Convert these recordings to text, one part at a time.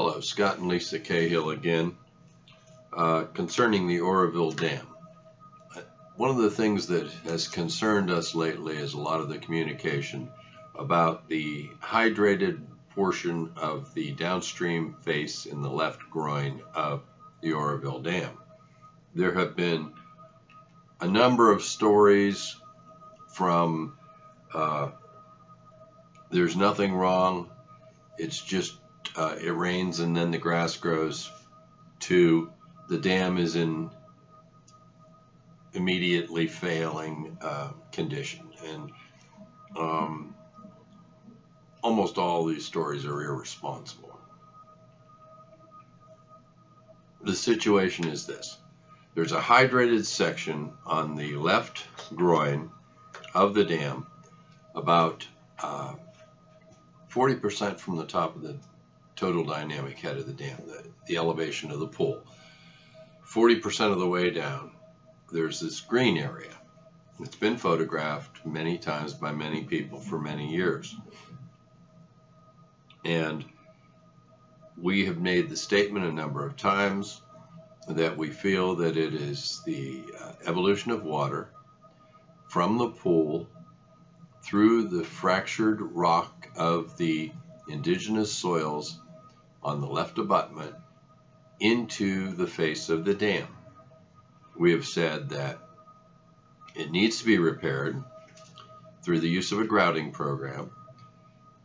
Hello, Scott and Lisa Cahill again. Concerning the Oroville Dam. One of the things that has concerned us lately is a lot of the communication about the hydrated portion of the downstream face in the left groin of the Oroville Dam. There have been a number of stories from there's nothing wrong, it's just it rains and then the grass grows, to the dam is in immediately failing condition. And almost all these stories are irresponsible. The situation is this. There's a hydrated section on the left groin of the dam, about 40% from the top of the total dynamic head of the dam, the elevation of the pool. 40% of the way down, there's this green area. It's been photographed many times by many people for many years. And we have made the statement a number of times that we feel that it is the evolution of water from the pool through the fractured rock of the indigenous soils on the left abutment into the face of the dam. We have said that it needs to be repaired through the use of a grouting program,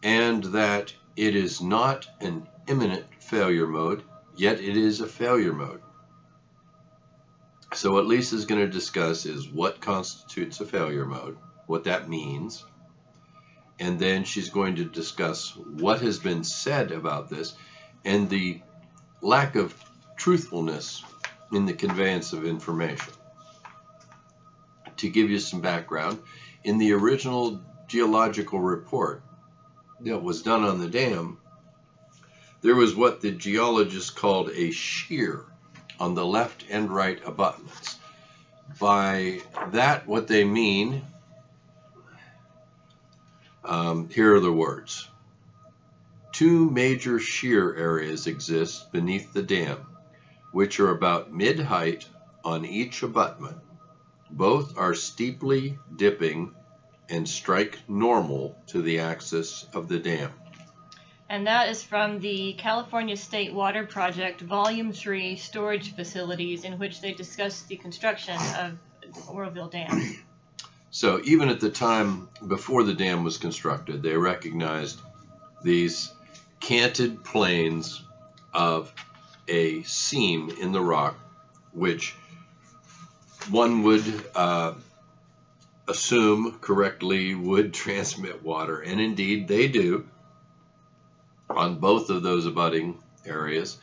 and that it is not an imminent failure mode, yet it is a failure mode. So what Lisa is going to discuss is what constitutes a failure mode, what that means, and then she's going to discuss what has been said about this and the lack of truthfulness in the conveyance of information. To give you some background, in the original geological report that was done on the dam, there was what the geologists called a shear on the left and right abutments. By that, what they mean, here are the words. Two major shear areas exist beneath the dam, which are about mid-height on each abutment. Both are steeply dipping and strike normal to the axis of the dam. And that is from the California State Water Project Volume 3 storage facilities, in which they discuss the construction of the Oroville Dam. So even at the time before the dam was constructed, they recognized these canted planes of a seam in the rock, which one would assume correctly would transmit water, and indeed they do on both of those abutting areas,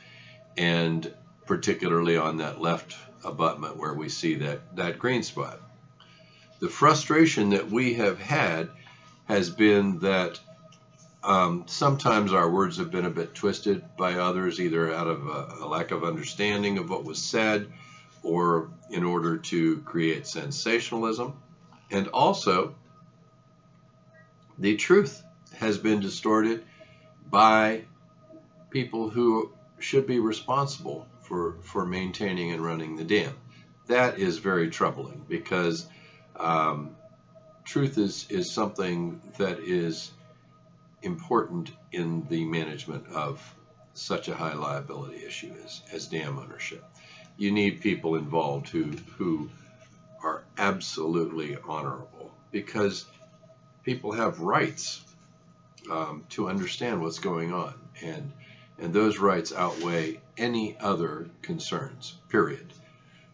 and particularly on that left abutment where we see that green spot. The frustration that we have had has been that sometimes our words have been a bit twisted by others, either out of a lack of understanding of what was said or in order to create sensationalism. And also, the truth has been distorted by people who should be responsible for maintaining and running the dam. That is very troubling, because truth is something that is important in the management of such a high liability issue as dam ownership. You need people involved who are absolutely honorable, because people have rights to understand what's going on, and those rights outweigh any other concerns, period.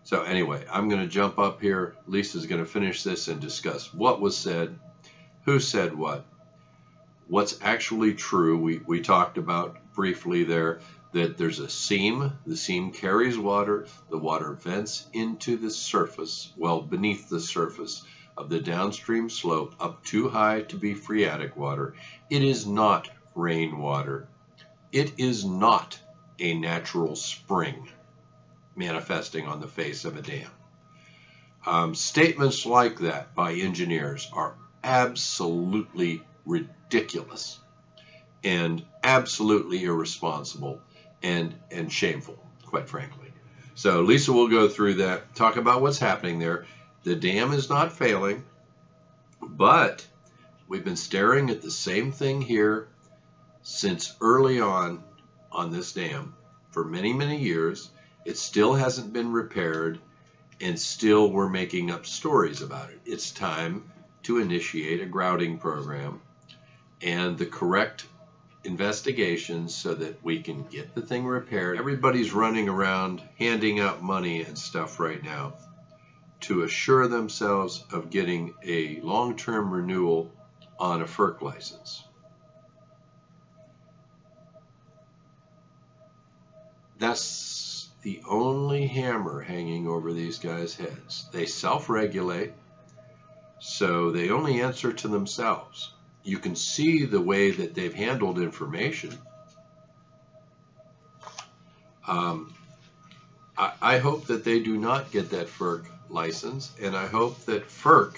So anyway, I'm going to jump up here. Lisa's going to finish this and discuss what was said, who said what's actually true. We talked about briefly there that there's a seam. The seam carries water. The water vents into the surface, well, beneath the surface of the downstream slope up too high to be phreatic water. It is not rainwater. It is not a natural spring manifesting on the face of a dam. Statements like that by engineers are absolutely ridiculous and absolutely irresponsible, and shameful, quite frankly. So Lisa will go through that, talk about what's happening there. The dam is not failing, but we've been staring at the same thing here since early on this dam for many, many years. It still hasn't been repaired, and still we're making up stories about it. It's time to initiate a grouting program and the correct investigations so that we can get the thing repaired. Everybody's running around handing out money and stuff right now to assure themselves of getting a long-term renewal on a FERC license. That's the only hammer hanging over these guys' heads. They self-regulate, so they only answer to themselves. You can see the way that they've handled information. I hope that they do not get that FERC license, and I hope that FERC,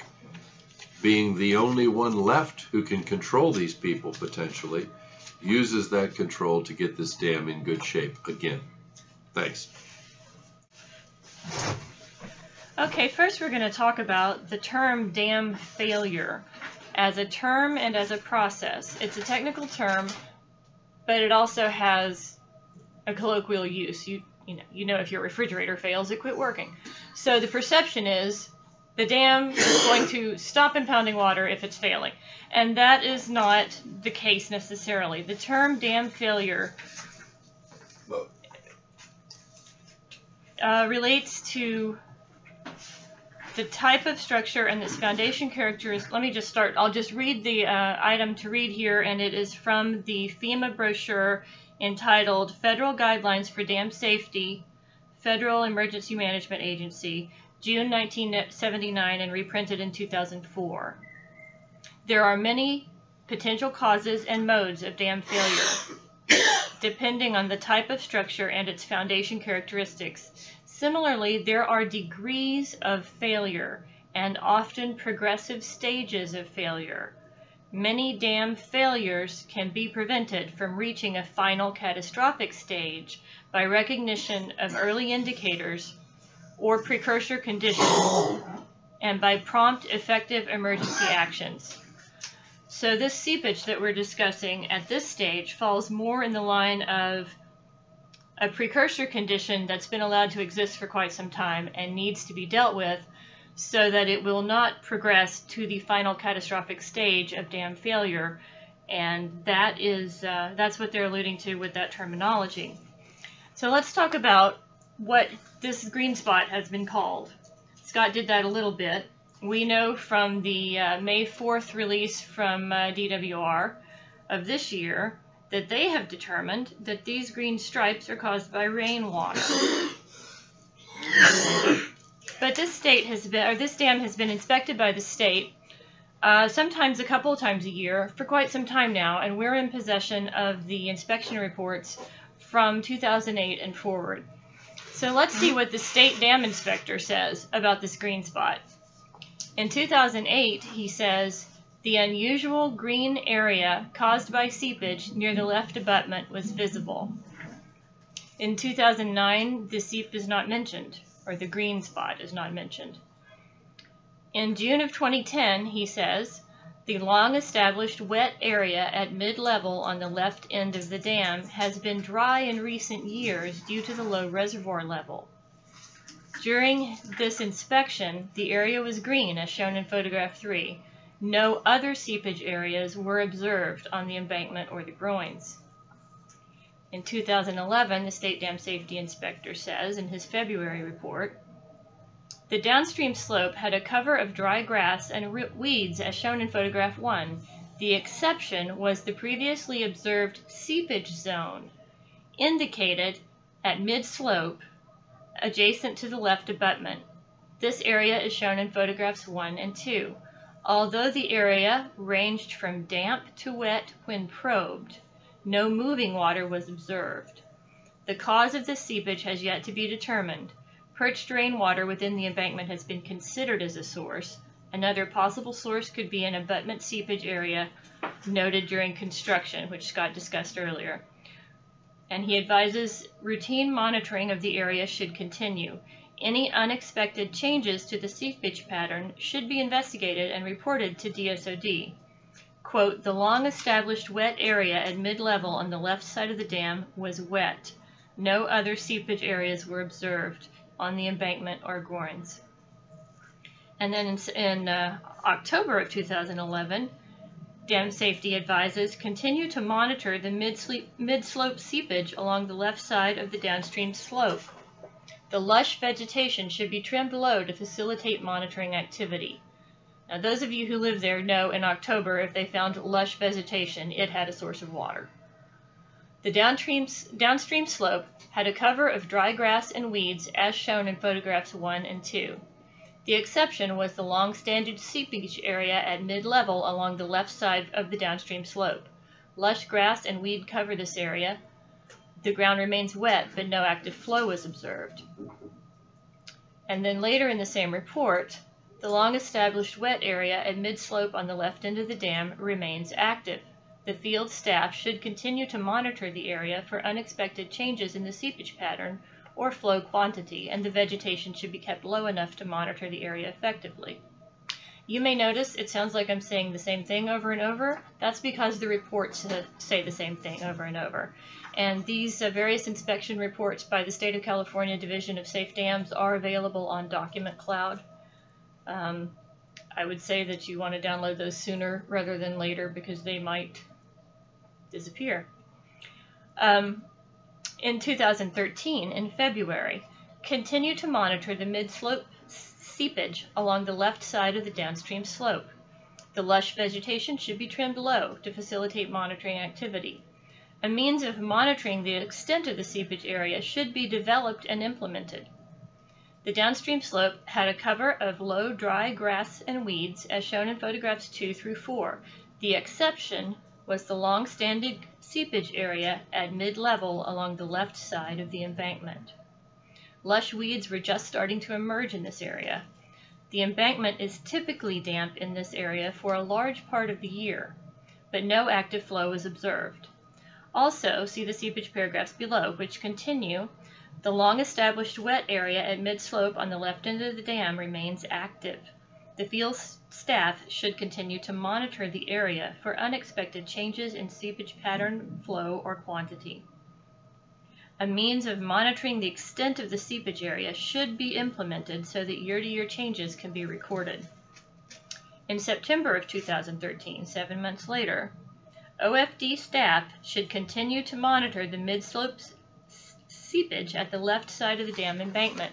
being the only one left who can control these people potentially, uses that control to get this dam in good shape again. Thanks. Okay, first we're going to talk about the term dam failure as a term and as a process. It's a technical term, but it also has a colloquial use. You know if your refrigerator fails, it quit working. So the perception is the dam is going to stop impounding water if it's failing. And that is not the case necessarily. The term dam failure relates to the type of structure and its foundation characteristics. Let me just start. I'll just read the item to read here, and it is from the FEMA brochure entitled Federal Guidelines for Dam Safety, Federal Emergency Management Agency, June 1979, and reprinted in 2004. There are many potential causes and modes of dam failure, depending on the type of structure and its foundation characteristics. Similarly, there are degrees of failure and often progressive stages of failure. Many dam failures can be prevented from reaching a final catastrophic stage by recognition of early indicators or precursor conditions and by prompt, effective emergency actions. So this seepage that we're discussing at this stage falls more in the line of a precursor condition that's been allowed to exist for quite some time and needs to be dealt with so that it will not progress to the final catastrophic stage of dam failure. And that's what they're alluding to with that terminology. So let's talk about what this green spot has been called. Scott did that a little bit. We know from the May 4th release from DWR of this year that they have determined that these green stripes are caused by rainwater. But this dam has been inspected by the state sometimes a couple of times a year for quite some time now, and we're in possession of the inspection reports from 2008 and forward. So let's see what the state dam inspector says about this green spot. In 2008, he says, the unusual green area caused by seepage near the left abutment was visible. In 2009, the seep is not mentioned, or the green spot is not mentioned. In June of 2010, he says, the long-established wet area at mid-level on the left end of the dam has been dry in recent years due to the low reservoir level. During this inspection, the area was green, as shown in photograph 3. No other seepage areas were observed on the embankment or the groins. In 2011, the State Dam Safety Inspector says in his February report, the downstream slope had a cover of dry grass and weeds as shown in photograph 1. The exception was the previously observed seepage zone, indicated at mid-slope, adjacent to the left abutment. This area is shown in photographs 1 and 2. Although the area ranged from damp to wet when probed, no moving water was observed. The cause of the seepage has yet to be determined. Perched rainwater within the embankment has been considered as a source. Another possible source could be an abutment seepage area noted during construction, which Scott discussed earlier. and he advises routine monitoring of the area should continue. Any unexpected changes to the seepage pattern should be investigated and reported to DSOD. Quote, the long-established wet area at mid-level on the left side of the dam was wet. No other seepage areas were observed on the embankment or groins. And then in October of 2011, Dam Safety advises continue to monitor the mid-slope seepage along the left side of the downstream slope. The lush vegetation should be trimmed low to facilitate monitoring activity. Now, those of you who live there know in October if they found lush vegetation, it had a source of water. The downstream slope had a cover of dry grass and weeds as shown in photographs 1 and 2. The exception was the long-standing seepage area at mid-level along the left side of the downstream slope. Lush grass and weed cover this area. The ground remains wet, but no active flow was observed. And then later in the same report, the long-established wet area at mid-slope on the left end of the dam remains active. The field staff should continue to monitor the area for unexpected changes in the seepage pattern or flow quantity, and the vegetation should be kept low enough to monitor the area effectively. You may notice it sounds like I'm saying the same thing over and over. That's because the reports say the same thing over and over. And these various inspection reports by the State of California Division of Safe Dams are available on Document Cloud. I would say that you want to download those sooner rather than later because they might disappear. In 2013, in February, continue to monitor the mid-slope seepage along the left side of the downstream slope. The lush vegetation should be trimmed low to facilitate monitoring activity. A means of monitoring the extent of the seepage area should be developed and implemented. The downstream slope had a cover of low, dry grass and weeds, as shown in photographs 2 through 4. The exception was the long-standing seepage area at mid-level along the left side of the embankment. Lush weeds were just starting to emerge in this area. The embankment is typically damp in this area for a large part of the year, but no active flow was observed. Also, see the seepage paragraphs below, which continue. The long-established wet area at mid-slope on the left end of the dam remains active. The field staff should continue to monitor the area for unexpected changes in seepage pattern, flow, or quantity. A means of monitoring the extent of the seepage area should be implemented so that year-to-year changes can be recorded. In September of 2013, 7 months later, OFD staff should continue to monitor the mid-slope seepage at the left side of the dam embankment.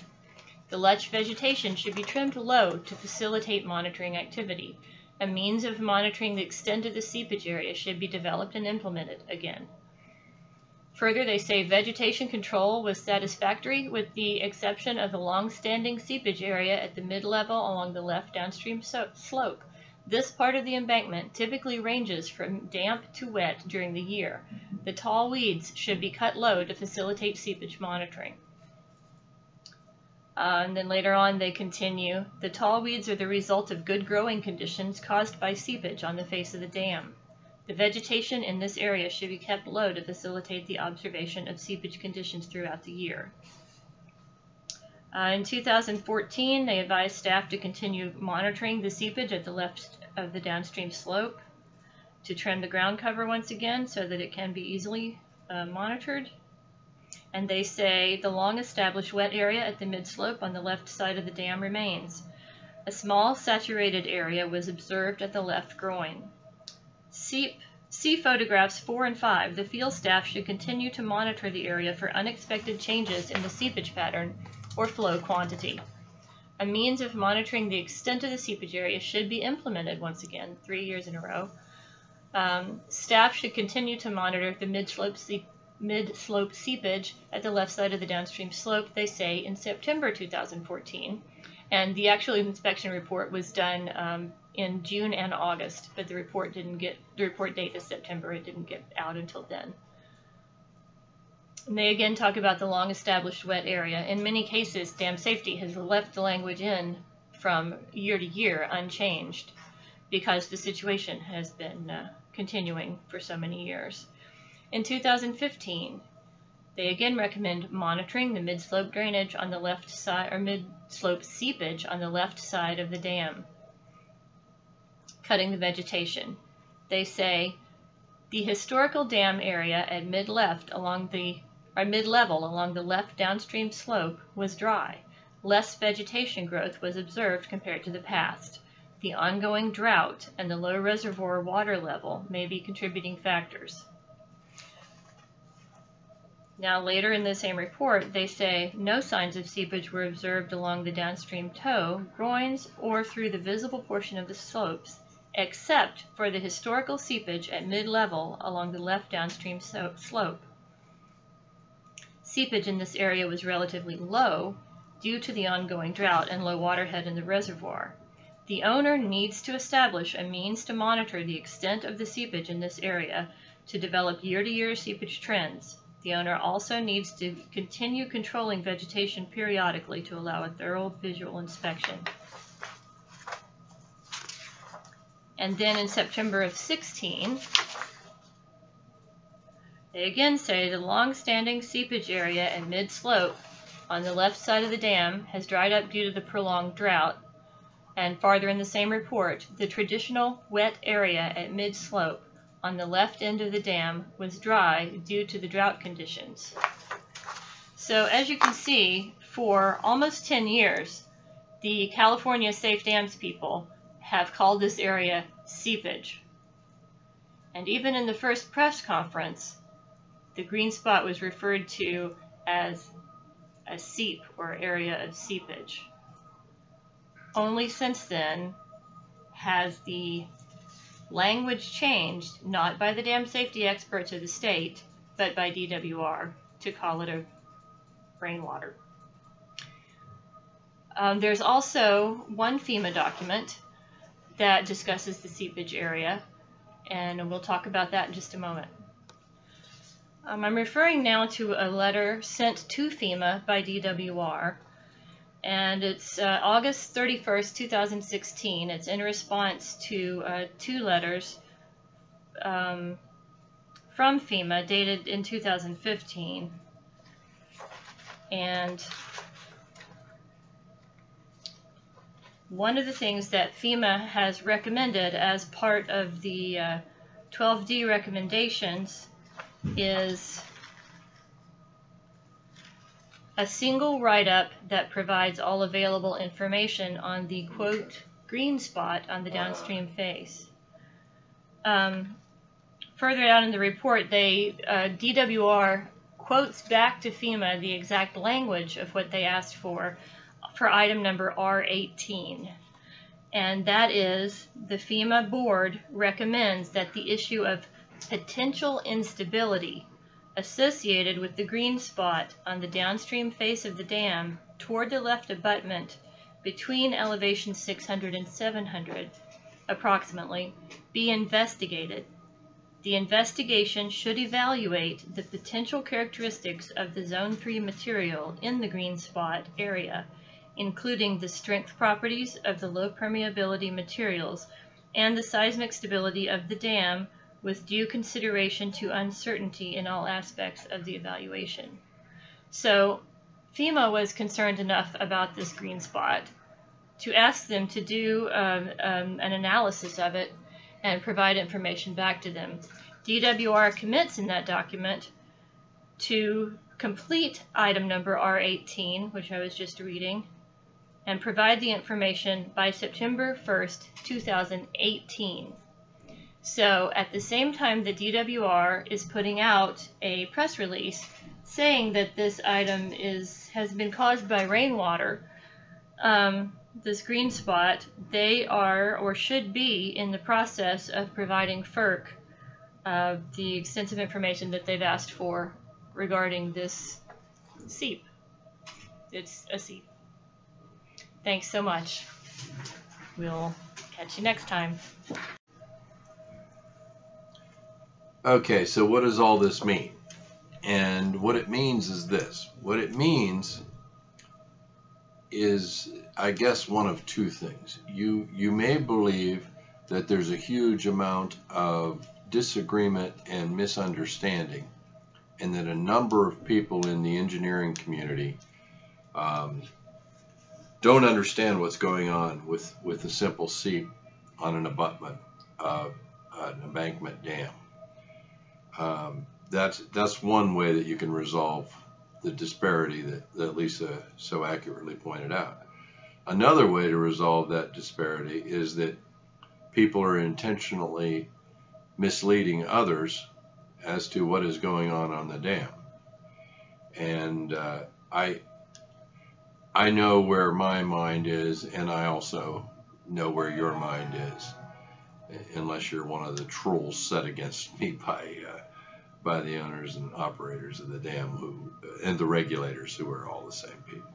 The lush vegetation should be trimmed low to facilitate monitoring activity. A means of monitoring the extent of the seepage area should be developed and implemented again. Further, they say vegetation control was satisfactory with the exception of the long-standing seepage area at the mid-level along the left downstream slope. This part of the embankment typically ranges from damp to wet during the year. The tall weeds should be cut low to facilitate seepage monitoring. And then later on they continue, the tall weeds are the result of good growing conditions caused by seepage on the face of the dam. The vegetation in this area should be kept low to facilitate the observation of seepage conditions throughout the year. In 2014, they advised staff to continue monitoring the seepage at the left of the downstream slope, to trim the ground cover once again so that it can be easily monitored. And they say the long-established wet area at the mid-slope on the left side of the dam remains. A small saturated area was observed at the left groin. See photographs 4 and 5. The field staff should continue to monitor the area for unexpected changes in the seepage pattern or flow quantity. A means of monitoring the extent of the seepage area should be implemented once again, 3 years in a row. Staff should continue to monitor the mid-slope seepage at the left side of the downstream slope, they say, in September 2014. And the actual inspection report was done in June and August, but the report date is September. It didn't get out until then. And they again talk about the long-established wet area. In many cases, Dam Safety has left the language in from year to year unchanged because the situation has been continuing for so many years. In 2015, They again recommend monitoring the mid-slope drainage on the left side, or mid-slope seepage on the left side of the dam, cutting the vegetation. They say the historical dam area at mid-level along the left downstream slope was dry. Less vegetation growth was observed compared to the past. The ongoing drought and the low reservoir water level may be contributing factors. Now later in the same report, they say no signs of seepage were observed along the downstream toe, groins, or through the visible portion of the slopes, except for the historical seepage at mid-level along the left downstream slope. Seepage in this area was relatively low due to the ongoing drought and low waterhead in the reservoir. The owner needs to establish a means to monitor the extent of the seepage in this area to develop year-to-year seepage trends. The owner also needs to continue controlling vegetation periodically to allow a thorough visual inspection. And then in September of 16, they again say the long-standing seepage area at mid-slope on the left side of the dam has dried up due to the prolonged drought. And farther in the same report, the traditional wet area at mid-slope on the left end of the dam was dry due to the drought conditions. So as you can see, for almost 10 years, the California Safe Dams people have called this area seepage. And even in the first press conference, the green spot was referred to as a seep, or area of seepage. Only since then has the language changed, not by the dam safety experts of the state, but by DWR, to call it a rainwater. There's also one FEMA document that discusses the seepage area, and we'll talk about that in just a moment. I'm referring now to a letter sent to FEMA by DWR, and it's August 31st, 2016. It's in response to 2 letters from FEMA dated in 2015. And one of the things that FEMA has recommended as part of the 12D recommendations is a single write-up that provides all available information on the, quote, green spot on the downstream face. Further down in the report, DWR quotes back to FEMA the exact language of what they asked for item number R18. And that is, the FEMA board recommends that the issue of potential instability associated with the green spot on the downstream face of the dam toward the left abutment between elevation 600 and 700 approximately be investigated. The investigation should evaluate the potential characteristics of the Zone 3 material in the green spot area, including the strength properties of the low permeability materials and the seismic stability of the dam, with due consideration to uncertainty in all aspects of the evaluation. So FEMA was concerned enough about this green spot to ask them to do an analysis of it and provide information back to them. DWR commits in that document to complete item number R18, which I was just reading, and provide the information by September 1st, 2018. So at the same time that DWR is putting out a press release saying that this item has been caused by rainwater, this green spot, they are or should be in the process of providing FERC the extensive information that they've asked for regarding this seep. It's a seep. Thanks so much. We'll catch you next time. Okay, so what does all this mean? And what it means is this. What it means is, I guess, one of 2 things. You may believe that there's a huge amount of disagreement and misunderstanding and that a number of people in the engineering community don't understand what's going on with a simple seep on an abutment of an embankment dam. That's one way that you can resolve the disparity that Lisa so accurately pointed out. Another way to resolve that disparity is that people are intentionally misleading others as to what is going on the dam. And I know where my mind is, and I also know where your mind is, unless you're one of the trolls set against me by the owners and operators of the dam and the regulators, who are all the same people.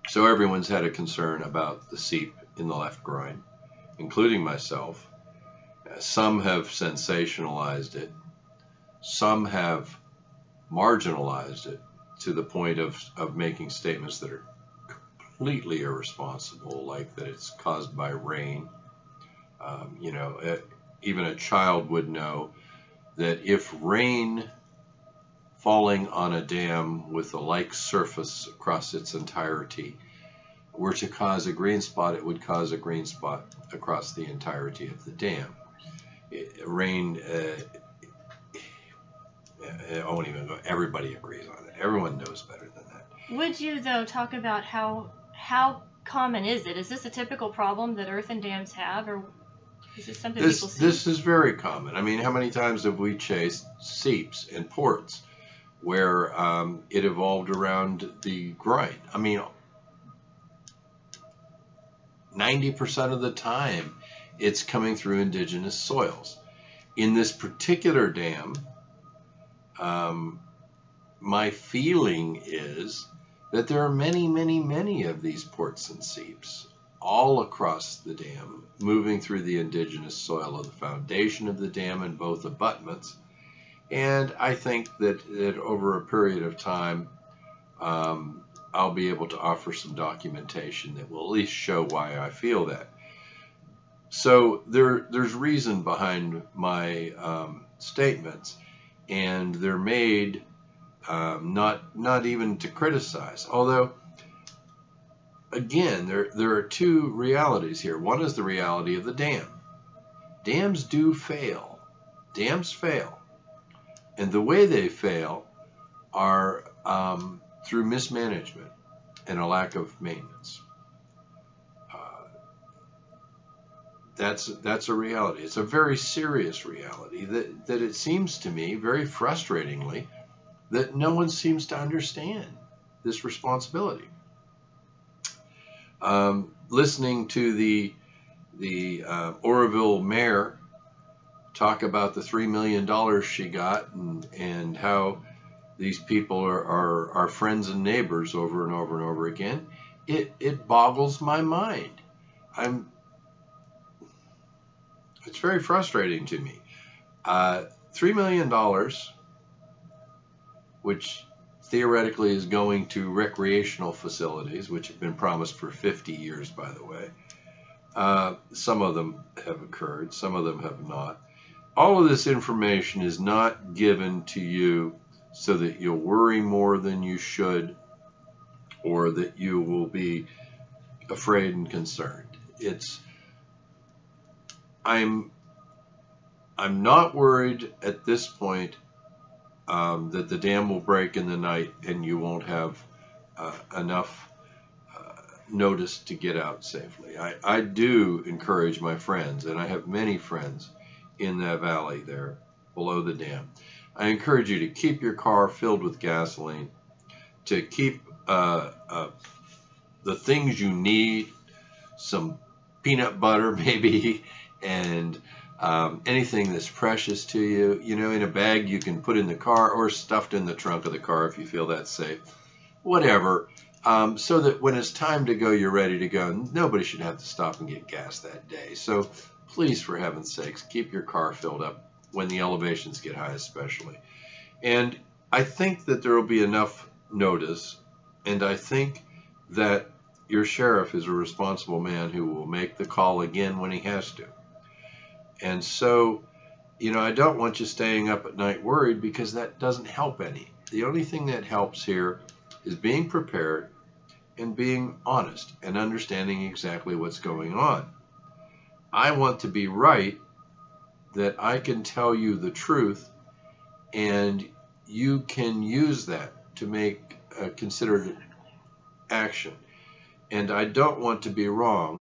So everyone's had a concern about the seep in the left groin, including myself. Some have sensationalized it. Some have marginalized it to the point of making statements that are completely irresponsible, like that it's caused by rain. You know, even a child would know that if rain falling on a dam with a like surface across its entirety were to cause a green spot, it would cause a green spot across the entirety of the dam. Rain, I won't even go, everybody agrees on it. Everyone knows better than that. Would you, though, talk about how common is it? Is this a typical problem that earthen dams have, or is this something people see? This is very common. I mean, how many times have we chased seeps in ports where it evolved around the groin? I mean, 90% of the time, it's coming through indigenous soils. In this particular dam, my feeling is that there are many, many, many of these ports and seeps all across the dam, moving through the indigenous soil of the foundation of the dam and both abutments. And I think that over a period of time, I'll be able to offer some documentation that will at least show why I feel that. So there's reason behind my statements, and they're made not even to criticize. Although, again, there are two realities here. One is the reality of the dam. Dams do fail. Dams fail. And the way they fail are through mismanagement and a lack of maintenance. That's a reality. It's a very serious reality that it seems to me, very frustratingly, that no one seems to understand this responsibility. Listening to the Oroville mayor talk about the $3 million she got and how these people are friends and neighbors over and over and over again, it boggles my mind. It's very frustrating to me. $3 million, which theoretically is going to recreational facilities, which have been promised for 50 years, by the way. Some of them have occurred, some of them have not. All of this information is not given to you so that you'll worry more than you should, or that you will be afraid and concerned. I'm not worried at this point that the dam will break in the night and you won't have enough notice to get out safely. I do encourage my friends, and I have many friends in that valley there below the dam. I encourage you to keep your car filled with gasoline, to keep the things you need, some peanut butter maybe, and anything that's precious to you, you know, in a bag you can put in the car or stuffed in the trunk of the car if you feel that's safe, whatever, so that when it's time to go, you're ready to go. Nobody should have to stop and get gas that day. So please, for heaven's sakes, keep your car filled up when the elevations get high especially. And I think that there will be enough notice, and I think that your sheriff is a responsible man who will make the call again when he has to. And so I don't want you staying up at night worried, because that doesn't help any. The only thing that helps here is being prepared and being honest and understanding exactly what's going on. I want to be right, that I can tell you the truth and you can use that to make a considered action. And I don't want to be wrong.